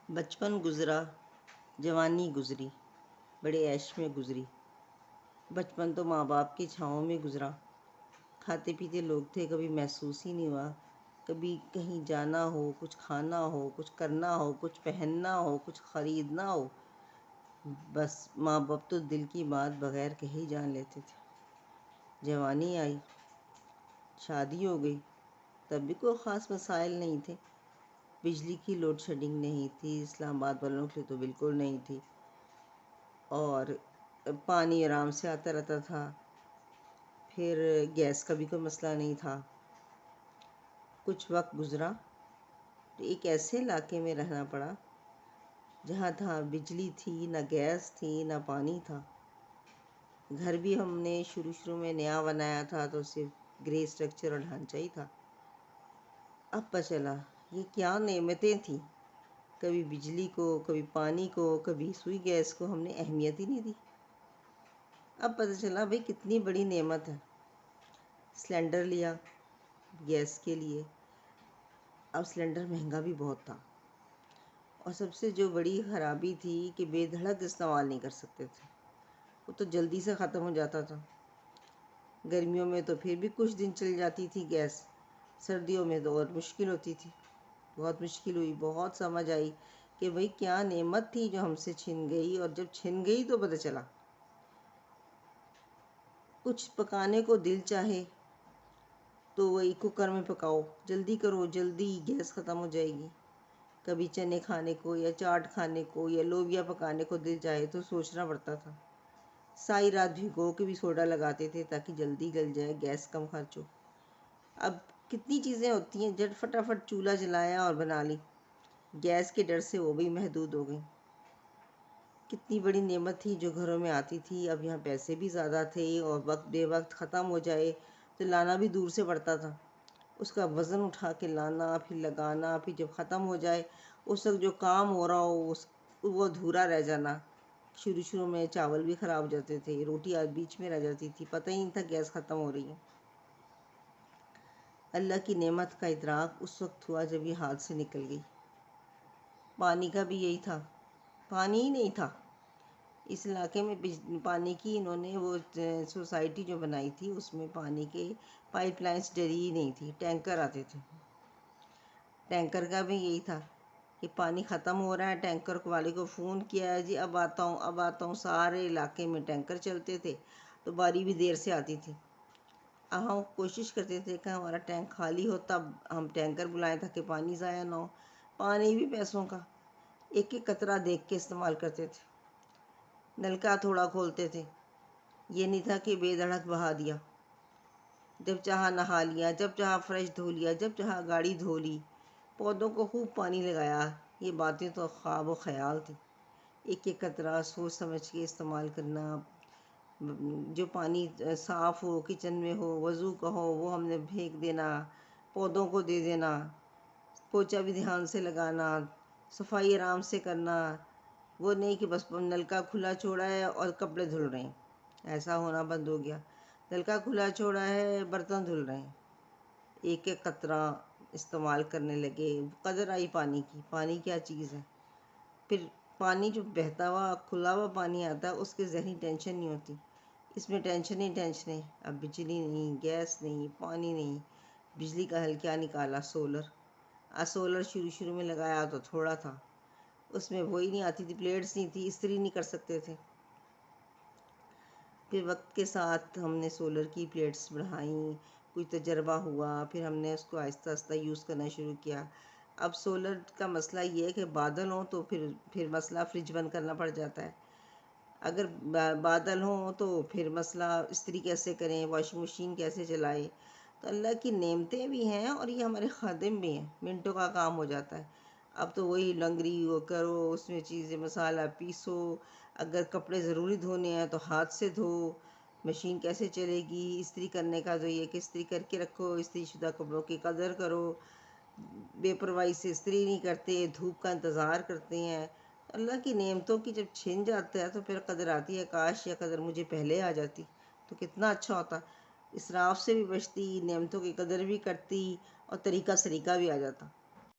بچپن گزرا، جوانی گزری، بڑے عیش میں گزری۔ بچپن تو ماں باپ کی چھاؤں میں گزرا۔ کھاتے پیتے لوگ تھے، کبھی محسوس ہی نہیں ہوا۔ کبھی کہیں جانا ہو، کچھ کھانا ہو، کچھ کرنا ہو، کچھ پہننا ہو، کچھ خریدنا ہو، بس ماں باپ تو دل کی بات بغیر کہے جان لیتے تھے۔ جوانی آئی، شادی ہو گئی، تب بھی کوئی خاص مسائل نہیں تھے۔ بجلی کی لوڈ شیڈنگ نہیں تھی، اسلام آباد والوں کے لیے تو بالکل نہیں تھی، اور پانی آرام سے آتا رہتا تھا۔ پھر گیس کا بھی کوئی مسئلہ نہیں تھا۔ کچھ وقت گزرا تو ایک ایسے علاقے میں رہنا پڑا جہاں تھا بجلی تھی، نہ گیس تھی، نہ پانی تھا۔ گھر بھی ہم نے شروع میں نیا بنایا تھا تو صرف گرے اسٹرکچر اور ڈھانچہ ہی تھا۔ اب پتہ چلا یہ کیا نعمتیں تھیں۔ کبھی بجلی کو، کبھی پانی کو، کبھی سوئی گیس کو ہم نے اہمیت ہی نہیں دی۔ اب پتہ چلا بھئی کتنی بڑی نعمت ہے۔ سلنڈر لیا گیس کے لیے، اب سلنڈر مہنگا بھی بہت تھا، اور سب سے جو بڑی خرابی تھی کہ بے دھڑک استعمال نہیں کر سکتے تھے، وہ تو جلدی سے ختم ہو جاتا تھا۔ گرمیوں میں تو پھر بھی کچھ دن چل جاتی تھی گیس، سردیوں میں تو اور مشکل ہوتی تھی۔ بہت مشکل ہوئی، بہت سمجھ آئی کہ بھئی کیا نعمت تھی جو ہم سے چھن گئی، اور جب چھن گئی تو پتہ چلا کچھ پکانے کو دل چاہے تو وہی کوکر میں پکاؤ، جلدی کرو، جلدی گیس ختم ہو جائے گی۔ کبھی چنے کھانے کو یا چاٹ کھانے کو یا لوبیا پکانے کو دل چاہے تو سوچنا پڑتا تھا۔ ساری رات بھگو کے بھی سوڈا لگاتے تھے تاکہ جلدی گل جائے، گیس کم خرچ ہو۔ اب کتنی چیزیں ہوتی ہیں، جٹ فٹافٹ چولہا جلایا اور بنا لی۔ گیس کے ڈر سے وہ بھی محدود ہو گئی۔ کتنی بڑی نعمت تھی جو گھروں میں آتی تھی۔ اب یہاں پیسے بھی زیادہ تھے، اور وقت بے وقت ختم ہو جائے تو لانا بھی دور سے پڑتا تھا۔ اس کا وزن اٹھا کے لانا، پھر لگانا، پھر جب ختم ہو جائے اس وقت جو کام ہو رہا ہو وہ ادھورا رہ جانا۔ شروع میں چاول بھی خراب ہو جاتے تھے، روٹی بیچ میں رہ جاتی تھی، پتہ ہی نہیں تھا گیس ختم ہو رہی ہے۔ اللہ کی نعمت کا ادراک اس وقت ہوا جب یہ ہاتھ سے نکل گئی۔ پانی کا بھی یہی تھا، پانی ہی نہیں تھا۔ اس علاقے میں پانی کی انہوں نے وہ سوسائٹی جو بنائی تھی اس میں پانی کے پائپ لائنس ڈری ہی نہیں تھی، ٹینکر آتے تھے۔ ٹینکر کا بھی یہی تھا کہ پانی ختم ہو رہا ہے، ٹینکر والے کو فون کیا ہے، جی اب آتا ہوں اب آتا ہوں۔ سارے علاقے میں ٹینکر چلتے تھے تو باری بھی دیر سے آتی تھی۔ اب ہم کوشش کرتے تھے کہ ہمارا ٹینک خالی ہو تب ہم ٹینکر بلائیں تاکہ پانی ضائع نہ ہو۔ پانی بھی پیسوں کا، ایک ایک قطرہ دیکھ کے استعمال کرتے تھے۔ نلکا تھوڑا کھولتے تھے، یہ نہیں تھا کہ بے دھڑک بہا دیا۔ جب چاہا نہا لیا، جب چاہا فرش دھو لیا، جب چاہا گاڑی دھو لی۔ پودوں کو خوب پانی لگایا۔ یہ باتیں تو خواب و خیال تھی۔ ایک ایک قطرہ سوچ سمجھ کے استعمال کرنا۔ جو پانی صاف ہو، کچن میں ہو، وضو کا ہو، وہ ہم نے پھینک دینا، پودوں کو دے دینا۔ پوچھا بھی دھیان سے لگانا، صفائی آرام سے کرنا۔ وہ نہیں کہ بس نلکا کھلا چھوڑا ہے اور کپڑے دھل رہے ہیں، ایسا ہونا بند ہو گیا۔ نلکا کھلا چھوڑا ہے، برتن دھل رہے ہیں۔ ایک ایک قطرہ استعمال کرنے لگے، قدر آئی پانی کی۔ پانی کیا چیز ہے۔ پھر پانی جو بہتا ہوا کھلا ہوا پانی آتا ہے اس کی ذہنی ٹینشن نہیں ہوتی، اس میں ٹینشن ہی ٹینشن ہے۔ اب بجلی نہیں، گیس نہیں، پانی نہیں۔ بجلی کا حل کیا نکالا؟ سولر۔ سولر شروع میں لگایا تو تھوڑا تھا، اس میں وہی نہیں آتی تھی، پلیٹس نہیں تھی، استری نہیں کر سکتے تھے۔ پھر وقت کے ساتھ ہم نے سولر کی پلیٹس بڑھائیں، کوئی تجربہ ہوا، پھر ہم نے اس کو آہستہ آہستہ یوز کرنا شروع کیا۔ اب سولر کا مسئلہ یہ ہے کہ بادل ہوں تو پھر مسئلہ فریج بند کرنا پڑ جاتا ہے۔ اگر بادل ہوں تو پھر مسئلہ استری کیسے کریں، واشنگ مشین کیسے چلائیں۔ تو اللہ کی نعمتیں بھی ہیں اور یہ ہمارے خادم بھی ہیں، منٹوں کا کام ہو جاتا ہے۔ اب تو وہی لنگری وہ کرو، اس میں چیزیں مسالہ پیسو، اگر کپڑے ضروری دھونے ہیں تو ہاتھ سے دھو۔ مشین کیسے چلے گی؟ استری کرنے کا تو یہ کہ استری کر کے رکھو، استری شدہ کپڑوں کی قدر کرو۔ بے پرواہی سے استری نہیں کرتے، دھوپ کا انتظار کرتے ہیں۔ اللہ کی نعمتوں کی جب چھن جاتا ہے تو پھر قدر آتی ہے، کاش یہ قدر مجھے پہلے آ جاتی تو کتنا اچھا ہوتا۔ اسراف سے بھی بچتی، نعمتوں کی قدر بھی کرتی، اور طریقہ سریکہ بھی آ جاتا۔